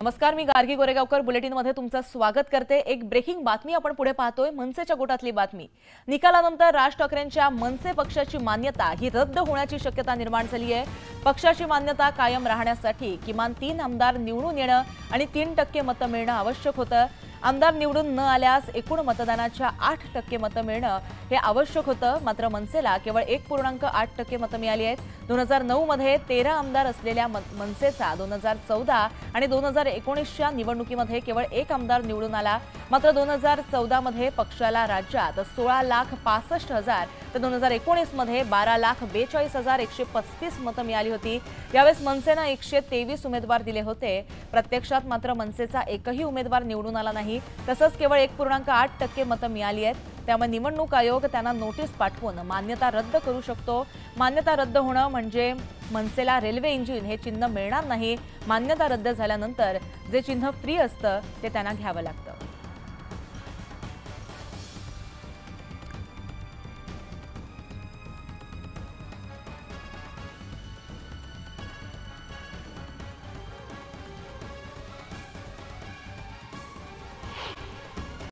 नमस्कार, मी गार्गी गोरेगावकर बुलेटिनमध्ये तुमचं स्वागत करते। एक ब्रेकिंग बातमी आपण पुढे पाहतोय। मनसेच्या गोटातली बातमी। निकालानंतर राज ठाकरेंच्या मनसे पक्षाची मान्यता ही रद्द होण्याची शक्यता निर्माण झाली आहे। पक्षाची मान्यता कायम राहण्यासाठी किमान 3 आमदार निवडून येणं आणि 3% मतं मिळणं आवश्यक होतं। आमदार निवडून न आल्यास एकूण मतदानाच्या 8% मतं मिळणं हे आवश्यक होतं। मात्र मनसेला केवळ 1.8% मतं मिळाली आहेत। 2009 मध्ये 13 आमदार असलेल्या मनसेचा 2014 आणि 2019च्या निवडणुकीमध्ये केवळ 1 आमदार निवडून आला। मात्र 2014 मध्ये पक्षाला राज्यात 16,65,000 तर 2019 मध्ये 12,42,135 मतं मिळाली होती। यावेळेस मनसेनं 123 उमेदवार दिले होते। प्रत्यक्षात मात्र मनसेचा एकही उमेदवार निवडून आला नाही। तसंच केवळ 1.8% मतं मिळाली आहेत। त्यामुळे निवडणूक आयोग त्यांना नोटीस पाठवून मान्यता रद्द करू शकतो। मान्यता रद्द होणं म्हणजे मनसेला रेल्वे इंजिन हे चिन्ह मिळणार नाही। मान्यता रद्द झाल्यानंतर जे चिन्ह फ्री असतं ते त्यांना घ्यावं लागतं।